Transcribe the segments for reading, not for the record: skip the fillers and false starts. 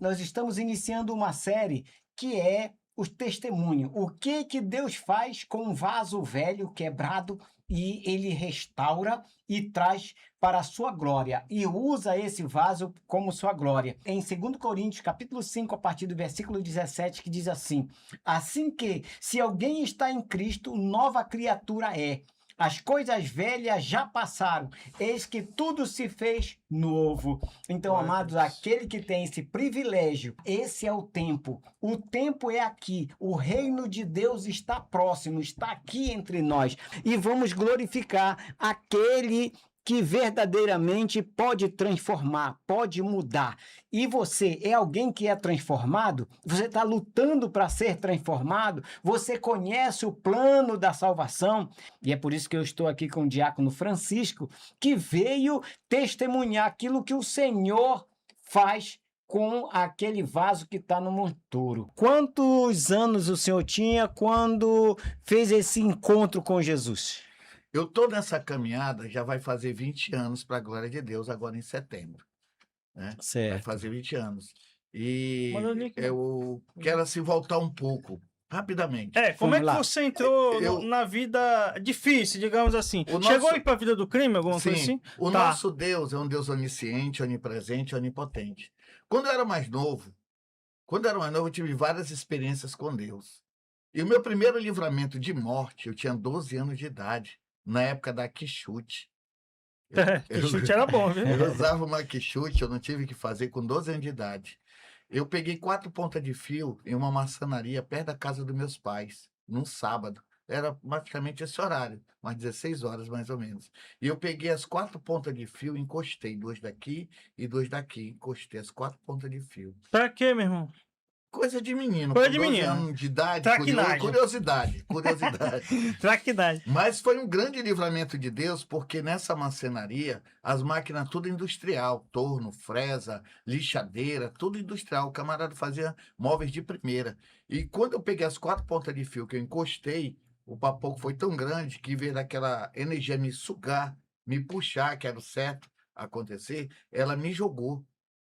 nós estamos iniciando uma série que é o testemunho. O que Deus faz com um vaso velho, quebrado, e ele restaura e traz para a sua glória, e usa esse vaso como sua glória. Em 2 Coríntios, capítulo 5, a partir do versículo 17, que diz assim: assim que, se alguém está em Cristo, nova criatura é. As coisas velhas já passaram, eis que tudo se fez novo. Então, Glória a amados, Deus. aquele que tem esse privilégio, esse é o tempo. O tempo é aqui. O reino de Deus está próximo, está aqui entre nós. E vamos glorificar aquele que verdadeiramente pode transformar, pode mudar. E você é alguém que é transformado? Você está lutando para ser transformado? Você conhece o plano da salvação? E é por isso que eu estou aqui com o diácono Francisco, que veio testemunhar aquilo que o Senhor faz com aquele vaso que está no monturo. Quantos anos o senhor tinha quando fez esse encontro com Jesus? Eu tô nessa caminhada, já vai fazer 20 anos para a glória de Deus, agora em setembro, né? Vai Certo. fazer 20 anos. Manda o E link, eu quero assim voltar um pouco, rapidamente. como é que Vamos lá. você entrou Eu- na vida difícil, digamos assim? O Chegou nosso- a ir pra vida do crime, alguma coisa Sim, assim? o Tá. nosso Deus é um Deus onisciente, onipresente, onipotente. Quando eu era mais novo, eu tive várias experiências com Deus. E o meu primeiro livramento de morte, eu tinha 12 anos de idade, na época da quichute. Que chute era bom, viu? Eu usava uma quichute, eu não tive que fazer com 12 anos de idade. Eu peguei 4 pontas de fio em uma maçonaria perto da casa dos meus pais, num sábado. Era praticamente esse horário, umas 16 horas mais ou menos. E eu peguei as 4 pontas de fio, encostei, 2 daqui e 2 daqui. Encostei as 4 pontas de fio. Pra quê, meu irmão? Coisa de menino, Coisa com de 12 menino. anos de idade, Traquinagem. curiosidade. Traquinagem. Mas foi um grande livramento de Deus, porque nessa marcenaria, as máquinas tudo industrial, torno, fresa, lixadeira, tudo industrial. O camarada fazia móveis de primeira. E quando eu peguei as 4 pontas de fio que eu encostei, o papoco foi tão grande que, em vez daquela energia me sugar, me puxar, que era o certo acontecer, ela me jogou.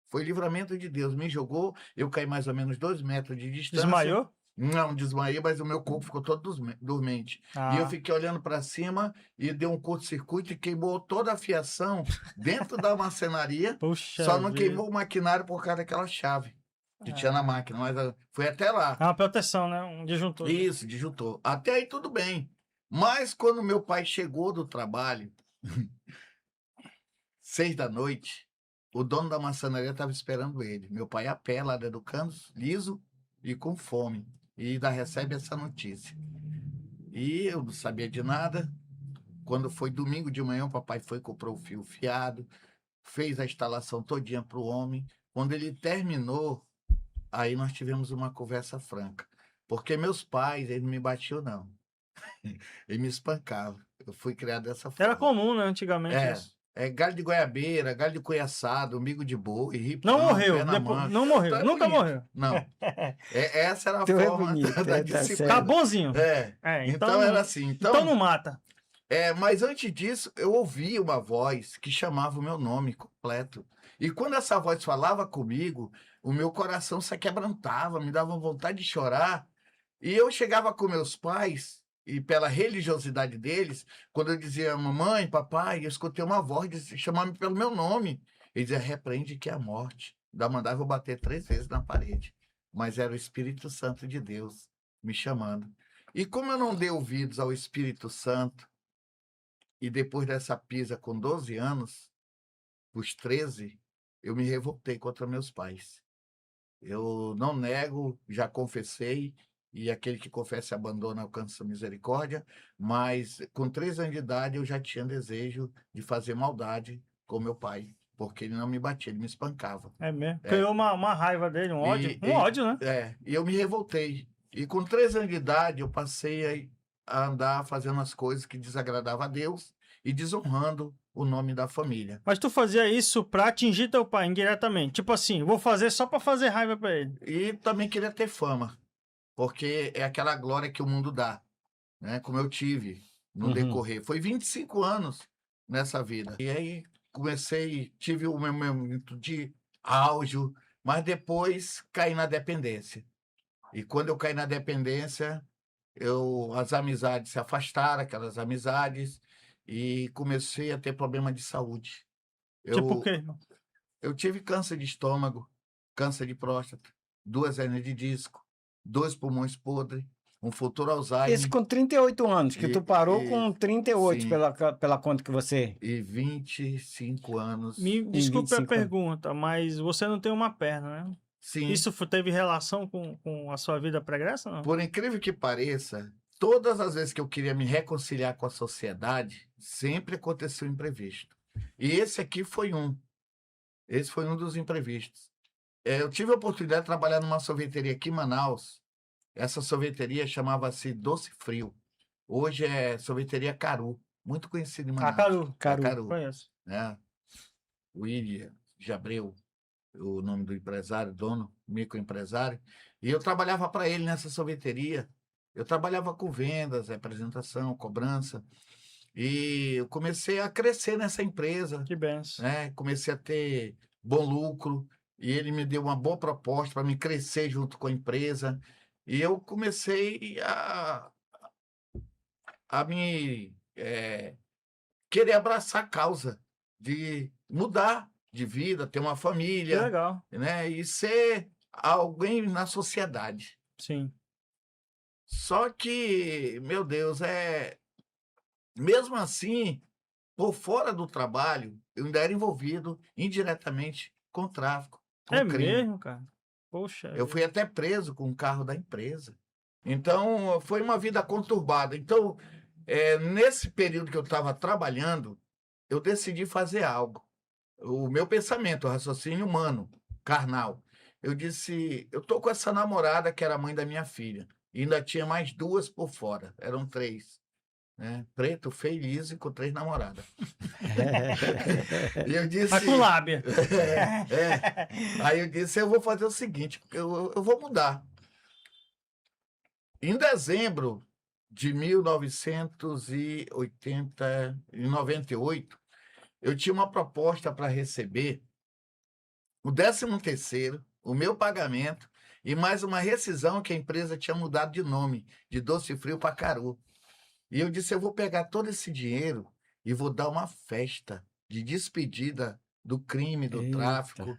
Foi livramento de Deus, me jogou, eu caí mais ou menos 2 metros de distância. Desmaiou? Não, desmaiei, mas o meu corpo ficou todo dormente. E eu Ah. fiquei olhando para cima e deu um curto-circuito e queimou toda a fiação dentro da marcenaria. Puxa Só não vida. queimou o maquinário por causa daquela chave que tinha na máquina, mas foi até lá. É uma proteção, né? Um disjuntor. Isso, disjuntor. Até aí tudo bem. Mas quando meu pai chegou do trabalho, 6 da noite, o dono da maçonaria estava esperando ele. Meu pai a pé, lá do Educandos, liso e com fome. E ainda recebe essa notícia. E eu não sabia de nada. Quando foi domingo de manhã, o papai foi, comprou o fio fiado, fez a instalação todinha para o homem. Quando ele terminou, aí nós tivemos uma conversa franca. Porque meus pais, eles não me batiam, não. Eles me espancavam. Eu fui criado dessa forma. Era comum, né? Antigamente. isso. Galho de goiabeira, galho de coiaçado, umbigo de boi, Não ripão, morreu. perna Depois, manca. não morreu. Então é Nunca bonito. morreu. Não. Essa era a Então é forma bonito, da tá disciplina. Tá bonzinho. Então era assim. Então não mata. Mas antes disso, eu ouvi uma voz que chamava o meu nome completo. E quando essa voz falava comigo, o meu coração se quebrantava, me dava vontade de chorar. E eu chegava com meus pais, e pela religiosidade deles, quando eu dizia mamãe, papai, eu escutei uma voz chamar-me pelo meu nome. Ele dizia, repreende que é a morte. Ainda mandava eu bater 3 vezes na parede. Mas era o Espírito Santo de Deus me chamando. E como eu não dei ouvidos ao Espírito Santo, e depois dessa pisa com 12 anos, os 13, eu me revoltei contra meus pais. Eu não nego, já confessei, e aquele que confessa e abandona alcança misericórdia, mas com 3 anos de idade eu já tinha desejo de fazer maldade com meu pai, porque ele não me batia, ele me espancava. É mesmo. Criou uma raiva dele, um ódio. Ódio, né? E eu me revoltei. E com 3 anos de idade eu passei a andar fazendo as coisas que desagradavam a Deus e desonrando o nome da família. Mas tu fazia isso pra atingir teu pai indiretamente. Tipo assim, vou fazer só pra fazer raiva pra ele. E também queria ter fama, porque é aquela glória que o mundo dá, né? Como eu tive no decorrer. Foi 25 anos nessa vida. E aí tive o meu momento de auge, mas depois caí na dependência. E quando eu caí na dependência, as amizades se afastaram, aquelas amizades, e comecei a ter problema de saúde. Tipo o Eu, quê? eu tive câncer de estômago, câncer de próstata, 2 hernias de disco, 2 pulmões podres, um futuro Isso Alzheimer com 38 anos, que tu parou com 38 sim, pela conta que você... e 25 anos. Me Em desculpe a 25 anos. pergunta, mas você não tem uma perna, né? Sim, Isso teve relação com a sua vida pregressa, não? por incrível que pareça, todas as vezes que eu queria me reconciliar com a sociedade, sempre aconteceu imprevisto. E esse aqui foi um. Esse foi um dos imprevistos. Eu tive a oportunidade de trabalhar numa sorveteria aqui em Manaus. Essa sorveteria chamava-se Doce Frio. Hoje é sorveteria Caru, muito conhecida em Manaus. Caru. Caru. Caru, Conheço. né? William de Abreu, o nome do empresário, dono, microempresário. E eu trabalhava para ele nessa sorveteria. Eu trabalhava com vendas, apresentação, cobrança. E eu comecei a crescer nessa empresa, Que benção. né? Comecei a ter bom lucro. E ele me deu uma boa proposta para me crescer junto com a empresa. E eu comecei a me querer abraçar a causa de mudar de vida, ter uma Que família, legal. né? E ser alguém na sociedade. Sim. Só que, meu Deus, mesmo assim, por fora do trabalho, eu ainda era envolvido indiretamente com tráfico, com É crime. mesmo, cara? Poxa. Eu fui até preso com o carro da empresa. Então, foi uma vida conturbada. Então, nesse período que eu estava trabalhando, eu decidi fazer algo. O meu pensamento, o raciocínio humano, carnal. Eu disse, eu tô com essa namorada que era mãe da minha filha. E ainda tinha mais 2 por fora. Eram 3. Né? Preto, feio e liso e com 3 namoradas. E eu disse... Mas com lábia. Aí eu disse, eu vou fazer o seguinte, eu vou mudar. Em dezembro de 1998, eu tinha uma proposta para receber o 13º, o meu pagamento e mais uma rescisão que a empresa tinha mudado de nome, de Doce Frio para Caru. E eu disse, eu vou pegar todo esse dinheiro e vou dar uma festa de despedida do crime, do Eita. tráfico.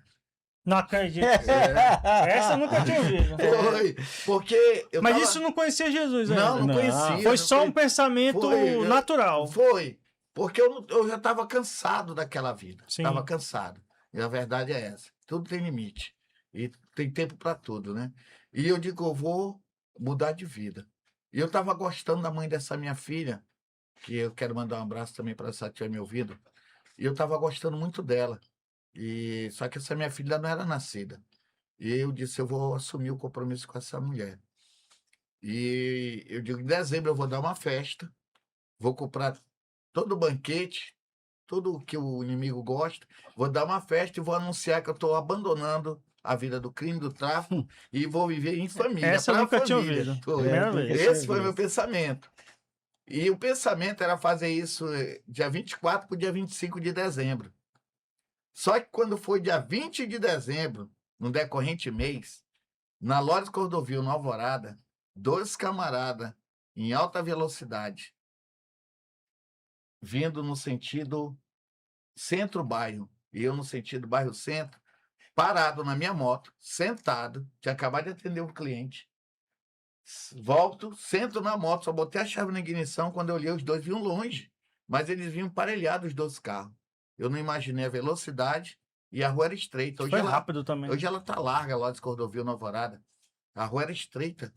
Não acredito. Essa eu nunca tinha ouvido. Foi, porque eu Mas tava... isso não conhecia Jesus ainda. Não Não. conhecia. Foi não só um pensamento Foi, natural. Foi, porque eu já estava cansado daquela vida. Sim. Estava cansado. E a verdade é essa. Tudo tem limite. E tem tempo para tudo, né? E eu digo, eu vou mudar de vida. E eu estava gostando da mãe dessa minha filha, que eu quero mandar um abraço também para ela, se ela estiver me ouvindo. E eu estava gostando muito dela. Só que essa minha filha não era nascida. E eu disse, eu vou assumir o compromisso com essa mulher. E eu digo, em dezembro eu vou dar uma festa, vou comprar todo o banquete, tudo que o inimigo gosta, vou dar uma festa e vou anunciar que eu estou abandonando a vida do crime, do tráfico, e vou viver em família. Essa eu pra nunca tinha família. ouvido. Foi. Primeira vez. Esse foi o meu pensamento. E o pensamento era fazer isso dia 24 para o dia 25 de dezembro. Só que quando foi dia 20 de dezembro, no decorrente mês, na Lores Cordovil, no Alvorada, 2 camaradas em alta velocidade, vindo no sentido centro-bairro, e eu no sentido bairro-centro, parado na minha moto, sentado, tinha acabado de atender um cliente. Volto, sento na moto, só botei a chave na ignição, quando eu olhei, os dois vinham longe, mas eles vinham parelhados, os 2 carros. Eu não imaginei a velocidade e a rua era estreita. Hoje Foi ela, rápido também. hoje ela tá larga, lá de Cordovil, na Alvorada. A rua era estreita.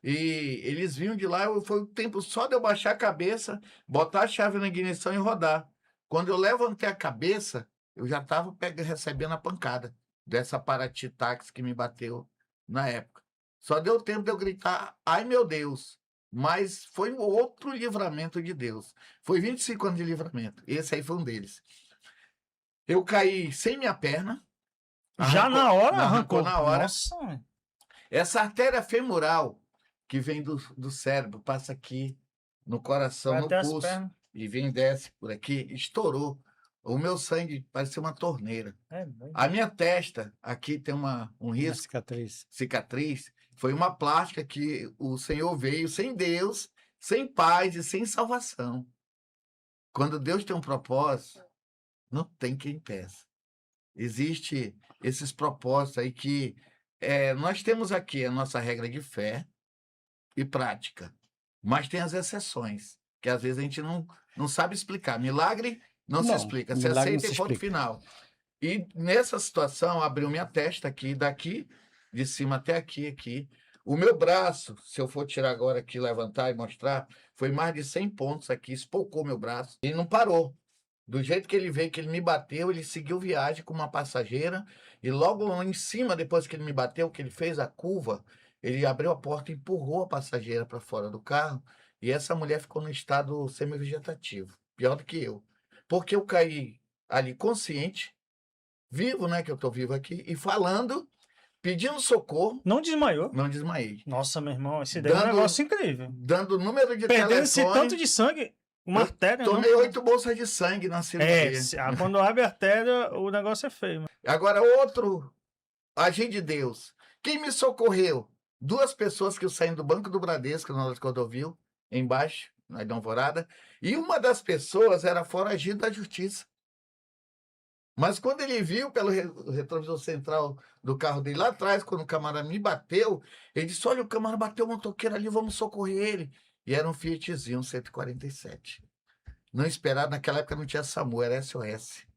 E eles vinham de lá, foi o tempo só de eu baixar a cabeça, botar a chave na ignição e rodar. Quando eu levantei a cabeça, eu já estava recebendo a pancada dessa Paraty táxi que me bateu na época. Só deu tempo de eu gritar, ai meu Deus. Mas foi outro livramento de Deus. Foi 25 anos de livramento. Esse aí foi um deles. Eu caí sem minha perna. Já na hora arrancou. Na hora. Nossa. Essa artéria femoral que vem do cérebro, passa aqui no coração, Vai no até as pulso, pernas. e vem e desce por aqui, estourou. O meu sangue parecia uma torneira. É, A minha testa, aqui tem um Uma risco, cicatriz. cicatriz, foi uma plástica que o Senhor veio sem Deus, sem paz e sem salvação. Quando Deus tem um propósito, não tem quem impeça. Existe esses propósitos aí que nós temos aqui a nossa regra de fé e prática, mas tem as exceções, que às vezes a gente não sabe explicar. Milagre não se Não, explica, você milagre não aceita se e ponto explica. final. E nessa situação, abriu minha testa aqui, daqui de cima até aqui. O meu braço, se eu for tirar agora aqui, levantar e mostrar, foi mais de 100 pontos aqui, espocou meu braço e não parou. Do jeito que ele veio, que ele me bateu, ele seguiu viagem com uma passageira e logo lá em cima, depois que ele me bateu, que ele fez a curva, ele abriu a porta e empurrou a passageira para fora do carro e essa mulher ficou no estado semi-vegetativo, pior do que eu. Porque eu caí ali consciente, vivo, né, que eu tô vivo aqui, e falando, pedindo socorro, Não desmaiou? não desmaiei. Nossa, meu irmão, esse daí é um Dando- negócio incrível. Dando o número de Perdendo esse telefone, tanto de sangue, uma eu artéria, tomei não? 8 bolsas de sangue na cirurgia. Quando abre a artéria, o negócio é feio. Mano. Agora, outro agente de Deus. Quem me socorreu? 2 pessoas que eu saí do Banco do Bradesco, na hora que eu vi, embaixo, na Alvorada, e uma das pessoas era foragido da justiça. Mas quando ele viu pelo retrovisor central do carro dele lá atrás, quando o camarada me bateu, ele disse, olha, o camarada bateu o motoqueiro ali, vamos socorrer ele. E era um Fiatzinho 147. Não esperado, naquela época não tinha SAMU, era SOS.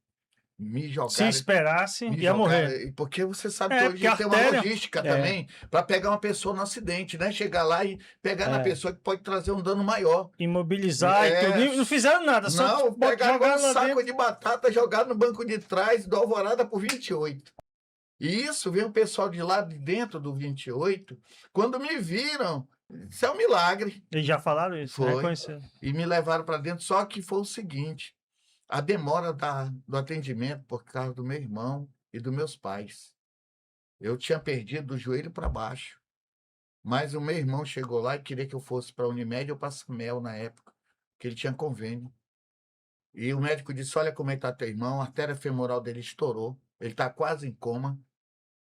Me Se jogaram... esperasse, me ia morrer. jogaram, porque você sabe É, que porque hoje tem uma artéria- logística também para pegar uma pessoa no acidente, né? Chegar lá e pegar na pessoa que pode trazer um dano maior. Imobilizar e tudo. E não fizeram nada, só Não, pegaram um jogaram lá saco dentro. de batata, jogaram no banco de trás do Alvorada por 28. E isso veio o pessoal de lá de dentro do 28, quando me viram, isso é um milagre, Eles já falaram isso, Foi. reconheceram. e me levaram para dentro. Só que foi o seguinte, a demora do atendimento por causa do meu irmão e dos meus pais. Eu tinha perdido do joelho para baixo, mas o meu irmão chegou lá e queria que eu fosse para a Unimed ou para a Samel na época, que ele tinha convênio. E o médico disse, olha como é que está teu irmão, a artéria femoral dele estourou, ele está quase em coma,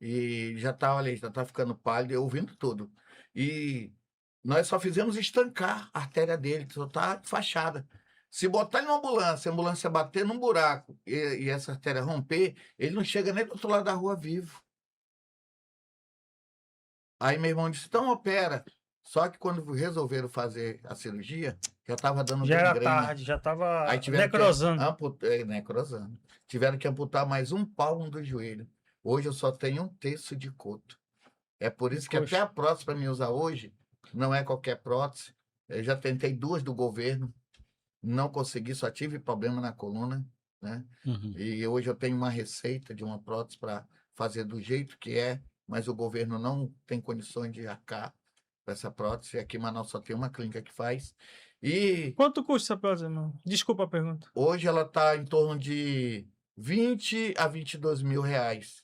e já está, olha, já está ficando pálido, eu ouvindo tudo. E nós só fizemos estancar a artéria dele, só está fachada. Se botar ele na ambulância, a ambulância bater num buraco e essa artéria romper, ele não chega nem do outro lado da rua vivo. Aí meu irmão disse, então opera. Só que quando resolveram fazer a cirurgia, já estava dando Já era gangrena. tarde, já tava Aí tiveram necrosando. necrosando. Tiveram que amputar mais um palmo do joelho. Hoje eu só tenho 1/3 de coto. É por isso que Poxa. até a prótese para mim usar hoje não é qualquer prótese. Eu já tentei 2 do governo, não consegui, só tive problema na coluna, né? Uhum. E hoje eu tenho uma receita de uma prótese para fazer do jeito que é, mas o governo não tem condições de arcar com essa prótese. Aqui em Manaus só tem uma clínica que faz. E Quanto custa essa prótese, irmão? Desculpa a pergunta. hoje ela está em torno de 20 a 22 mil reais.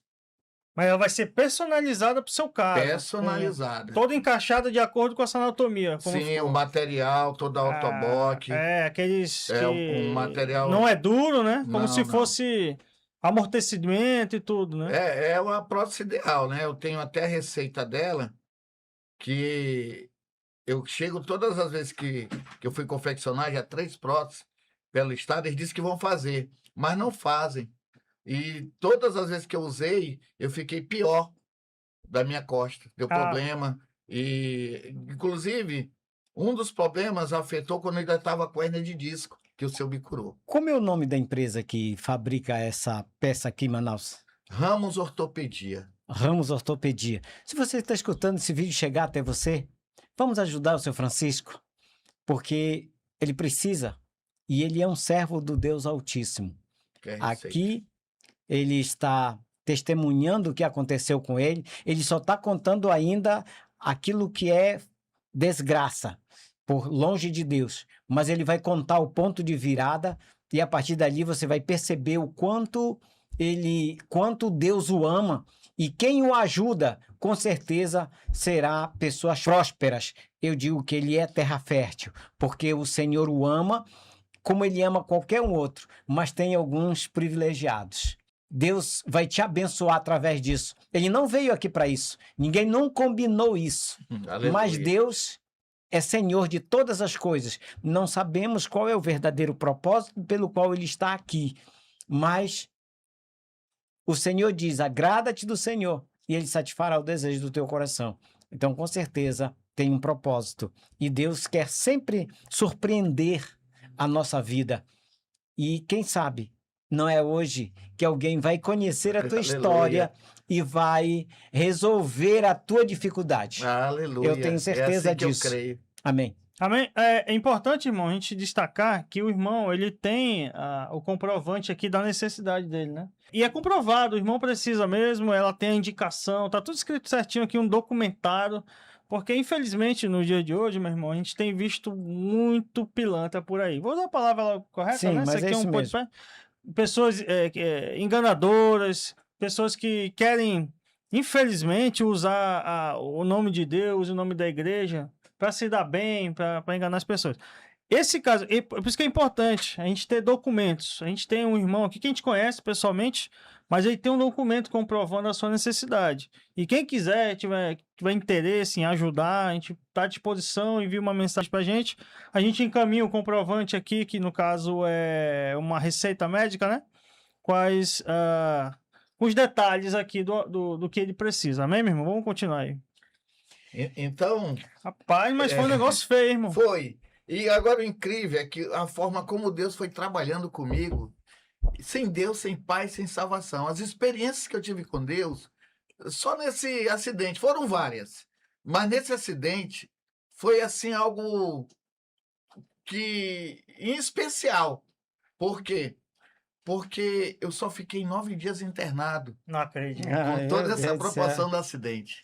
Mas ela vai ser personalizada pro seu caso. Personalizada. Toda encaixada de acordo com essa anatomia. Como Sim, for. o material, toda a autoboque. Aqueles É, que um material- não é duro, né? Como Não, se não. fosse amortecimento e tudo, né? É uma prótese ideal, né? Eu tenho até a receita dela, que eu chego todas as vezes que eu fui confeccionar, já 3 próteses pelo estado, eles dizem que vão fazer, mas não fazem. E todas as vezes que eu usei, eu fiquei pior da minha costa. Deu problema. E, inclusive, um dos problemas afetou quando eu ainda estava com hérnia de disco, que o seu me curou. Como é o nome da empresa que fabrica essa peça aqui em Manaus? Ramos Ortopedia. Ramos Ortopedia. Se você está escutando esse vídeo chegar até você, vamos ajudar o seu Francisco, porque ele precisa e ele é um servo do Deus Altíssimo. Que é a receita. Aqui ele está testemunhando o que aconteceu com ele, ele só está contando ainda aquilo que é desgraça, por longe de Deus, mas ele vai contar o ponto de virada e a partir dali você vai perceber o quanto Deus o ama e quem o ajuda, com certeza será pessoas prósperas. Eu digo que ele é terra fértil, porque o Senhor o ama como ele ama qualquer um outro, mas tem alguns privilegiados. Deus vai te abençoar através disso. Ele não veio aqui para isso. Ninguém não combinou isso. Mas Aleluia. Deus é Senhor de todas as coisas. Não sabemos qual é o verdadeiro propósito pelo qual ele está aqui. Mas o Senhor diz: agrada-te do Senhor e ele satisfará o desejo do teu coração. Então, com certeza, tem um propósito. E Deus quer sempre surpreender a nossa vida. E quem sabe, não é hoje que alguém vai conhecer a tua Aleluia. história e vai resolver a tua dificuldade. Aleluia. Eu tenho certeza é assim disso. Que eu creio. Amém. Amém? É importante, irmão, a gente destacar que o irmão, ele tem o comprovante aqui da necessidade dele, né? E é comprovado, o irmão precisa mesmo, ela tem a indicação, tá tudo escrito certinho aqui, um documentado, porque infelizmente no dia de hoje, meu irmão, a gente tem visto muito pilantra por aí. Vou usar a palavra correta, Sim, né? mas Isso aqui é isso um mesmo. podcast. Pessoas enganadoras, pessoas que querem, infelizmente, usar o nome de Deus, o nome da igreja, para se dar bem, para enganar as pessoas. Esse caso, por isso que é importante a gente ter documentos. A gente tem um irmão aqui que a gente conhece pessoalmente, mas ele tem um documento comprovando a sua necessidade. E quem quiser, tiver interesse em ajudar, a gente está à disposição, envia uma mensagem para a gente encaminha o comprovante aqui, que no caso é uma receita médica, né? Quais os detalhes aqui do que ele precisa. Amém, meu irmão? Vamos continuar aí. Então, Rapaz, mas foi um negócio feio, irmão. foi. E agora o incrível é que a forma como Deus foi trabalhando comigo, sem Deus, sem paz, sem salvação. As experiências que eu tive com Deus, só nesse acidente, foram várias. Mas nesse acidente, foi assim algo que em especial. Por quê? Porque eu só fiquei 9 dias internado Não acredito. com toda meu essa Deus do céu. proporção do acidente.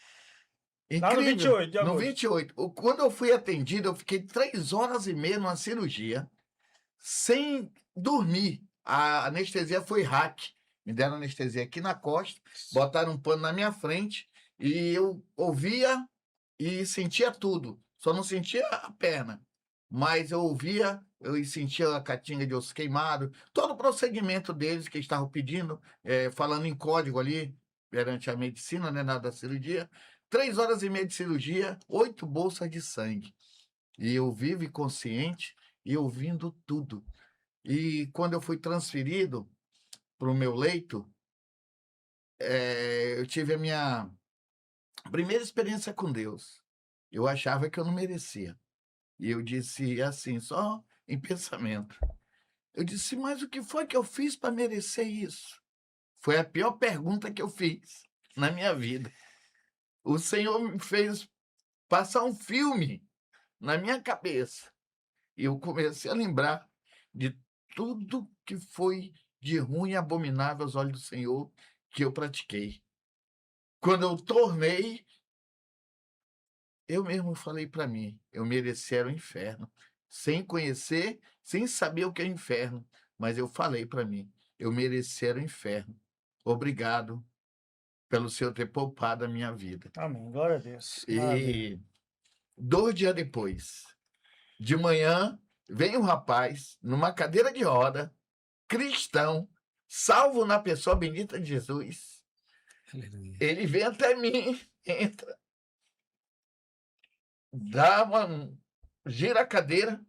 Lá no 28 de No agosto. 28. Quando eu fui atendido, eu fiquei 3 horas e meia numa cirurgia, sem dormir. A anestesia foi hack. Me deram anestesia aqui na costa, botaram um pano na minha frente e eu ouvia e sentia tudo. Só não sentia a perna. Mas eu ouvia, eu sentia a catinga de osso queimado, todo o procedimento deles que estavam pedindo, falando em código ali, perante a medicina, né, da cirurgia. 3 horas e meia de cirurgia, 8 bolsas de sangue. E eu vivo e consciente e ouvindo tudo. E quando eu fui transferido para o meu leito, eu tive a minha primeira experiência com Deus. Eu achava que eu não merecia. E eu disse assim, só em pensamento. Eu disse, mas o que foi que eu fiz para merecer isso? Foi a pior pergunta que eu fiz na minha vida. O Senhor me fez passar um filme na minha cabeça. E eu comecei a lembrar de tudo que foi de ruim e abominável aos olhos do Senhor que eu pratiquei. Quando eu tornei, eu mesmo falei para mim, eu merecia o inferno. Sem conhecer, sem saber o que é inferno. Mas eu falei para mim, eu merecia o inferno. Obrigado pelo Senhor ter poupado a minha vida. Amém. Glória a Deus. E 2 dias depois, de manhã, vem um rapaz numa cadeira de roda, cristão, salvo na pessoa bendita de Jesus. Aleluia. Ele vem até mim, entra, gira a cadeira,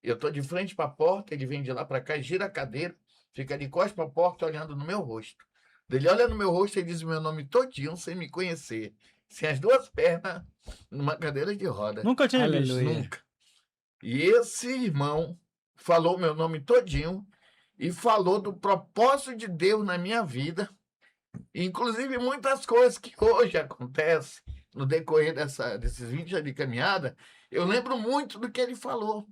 eu estou de frente para a porta, ele vem de lá para cá, gira a cadeira, fica de costas para a porta olhando no meu rosto. Ele olha no meu rosto e diz o meu nome todinho sem me conhecer, sem as 2 pernas, numa cadeira de roda. Nunca tinha Aleluia. visto. Nunca. E esse irmão falou meu nome todinho e falou do propósito de Deus na minha vida, inclusive muitas coisas que hoje acontecem no decorrer desses 20 anos de caminhada, eu lembro muito do que ele falou.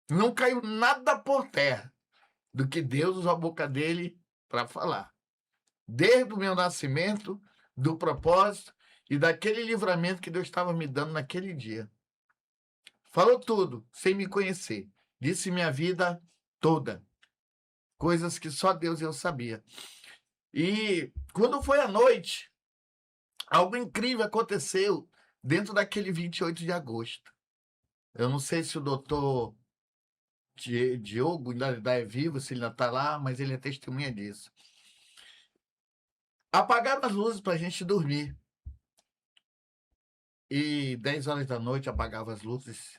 Não caiu nada por terra do que Deus usou a boca dele para falar. Desde o meu nascimento, do propósito e daquele livramento que Deus estava me dando naquele dia. Falou tudo, sem me conhecer. Disse minha vida toda. Coisas que só Deus e eu sabia. E quando foi à noite, algo incrível aconteceu dentro daquele 28 de agosto. Eu não sei se o doutor Diogo ainda é vivo, se ele ainda está lá, mas ele é testemunha disso. Apagaram as luzes para a gente dormir. E 10 horas da noite apagava as luzes.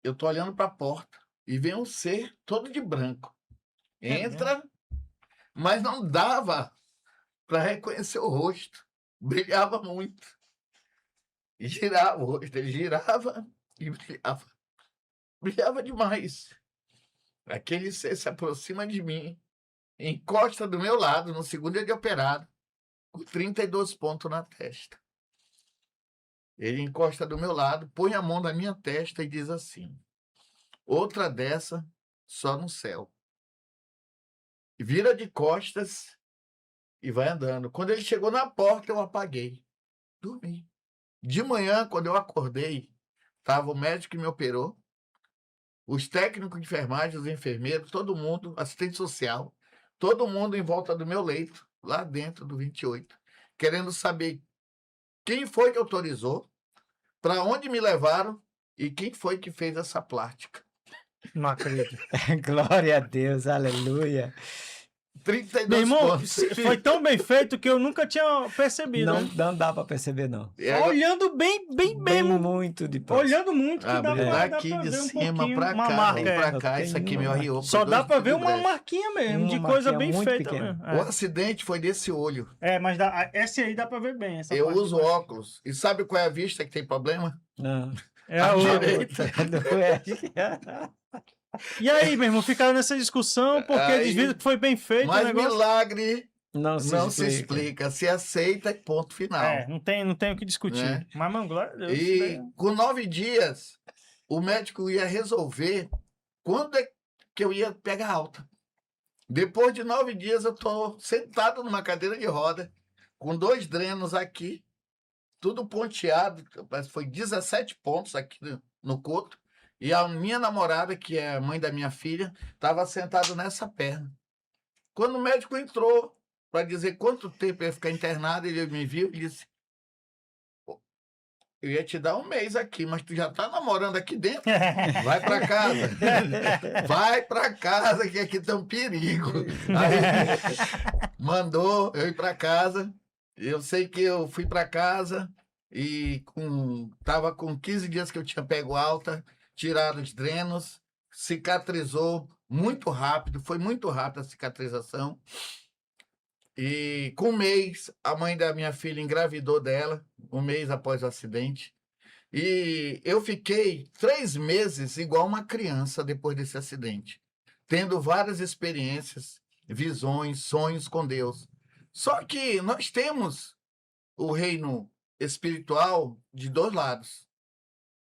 Eu tô olhando para a porta e vem um ser todo de branco. Entra, mas não dava para reconhecer o rosto. Brilhava muito. E girava o rosto. Ele girava e brilhava. Brilhava demais. Aquele ser se aproxima de mim, encosta do meu lado, no segundo dia de operado, com 32 pontos na testa. Ele encosta do meu lado, põe a mão na minha testa e diz assim: outra dessa, só no céu. E vira de costas e vai andando. Quando ele chegou na porta, eu apaguei. Dormi. De manhã, quando eu acordei, estava o médico que me operou, os técnicos de enfermagem, os enfermeiros, todo mundo, assistente social, todo mundo em volta do meu leito, lá dentro do 28, querendo saber quem foi que autorizou, para onde me levaram e quem foi que fez essa plástica. Não acredito. Glória a Deus, aleluia. 32 Meu irmão, pontos. foi tão bem feito que eu nunca tinha percebido. Não, Né? não dá para perceber, não. Olhando bem mesmo. Muito de próximo. Olhando muito, que dá pra Daqui dá pra de ver um cima pouquinho, pra uma cá, marca. pra cá, isso aqui meu arriou. Só dá pra ver uma marquinha mesmo, Uma de coisa marquinha bem muito feita pequena. mesmo. O acidente foi desse olho. Mas essa aí dá pra ver bem. Essa Eu parte uso de baixo. óculos. E sabe qual é a vista que tem problema? Não. É A a outra. direita. Não é. E aí, meu irmão, ficaram nessa discussão porque Aí- eles viram que foi bem feito o Mas negócio. milagre Não se explica. Se aceita e ponto final. Não tem o que discutir. Né? Mas, mano, glória a Deus. isso E daí- com 9 dias, o médico ia resolver quando é que eu ia pegar alta. Depois de 9 dias, eu estou sentado numa cadeira de roda, com 2 drenos aqui, tudo ponteado, parece que foi 17 pontos aqui no coto. E a minha namorada, que é a mãe da minha filha, estava sentado nessa perna. Quando o médico entrou para dizer quanto tempo eu ia ficar internado, ele me viu e disse: eu ia te dar 1 mês aqui, mas tu já tá namorando aqui dentro. Vai para casa. Vai para casa, que aqui tá um perigo. Aí, mandou eu ir para casa. Eu sei que eu fui para casa e tava com 15 dias que eu tinha pego alta, tirado os drenos, cicatrizou muito rápido, foi muito rápida a cicatrização. E com 1 mês, a mãe da minha filha engravidou dela, 1 mês após o acidente. E eu fiquei 3 meses igual uma criança depois desse acidente, tendo várias experiências, visões, sonhos com Deus. Só que nós temos o reino espiritual de 2 lados.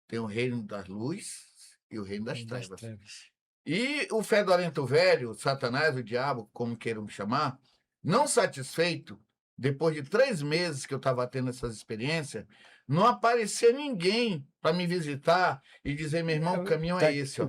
Tem o reino da luz e o reino das trevas. E o fedorento velho, Satanás, o diabo, como queiram me chamar, não satisfeito, depois de 3 meses que eu estava tendo essas experiências, não aparecia ninguém para me visitar e dizer: meu irmão, o caminho é esse. Ó.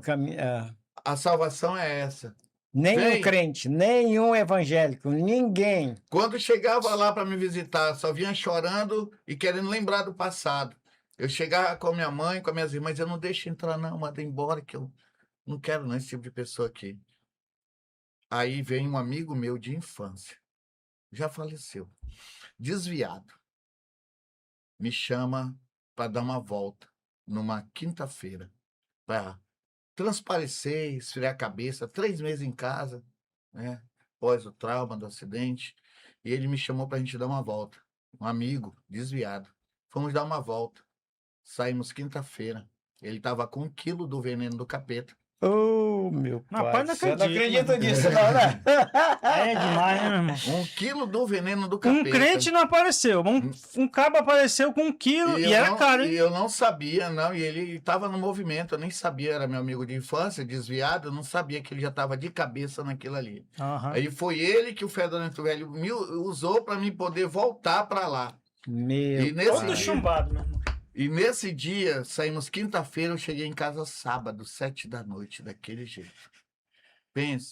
A salvação é essa. Nenhum crente, nenhum evangélico, ninguém. Quando chegava lá para me visitar, só vinha chorando e querendo lembrar do passado. Eu chegava com a minha mãe, com as minhas irmãs, eu não deixo entrar não, manda embora, que eu não quero não esse tipo de pessoa aqui. Aí vem um amigo meu de infância, já faleceu, desviado, me chama para dar uma volta numa quinta-feira, para transparecer, esfriar a cabeça, 3 meses em casa, né, após o trauma do acidente, e ele me chamou para a gente dar uma volta, um amigo desviado, fomos dar uma volta, saímos quinta-feira, ele estava com 1 quilo do veneno do capeta. Oh, meu pai. Não Eu não acredito acredito nisso, não, né? É demais, né, meu irmão? 1 quilo do veneno do capeta. Um crente não apareceu. Um cabo apareceu com 1 quilo e era caro, hein? E eu não sabia, não. E ele estava no movimento, eu nem sabia, era meu amigo de infância, desviado, eu não sabia que ele já estava de cabeça naquilo ali. Aham. Aí foi ele que o fedorento velho me usou para mim poder voltar para lá. Meu Todo chumbado, meu irmão. E nesse dia, saímos quinta-feira, eu cheguei em casa sábado, 7 da noite, daquele jeito. Pense,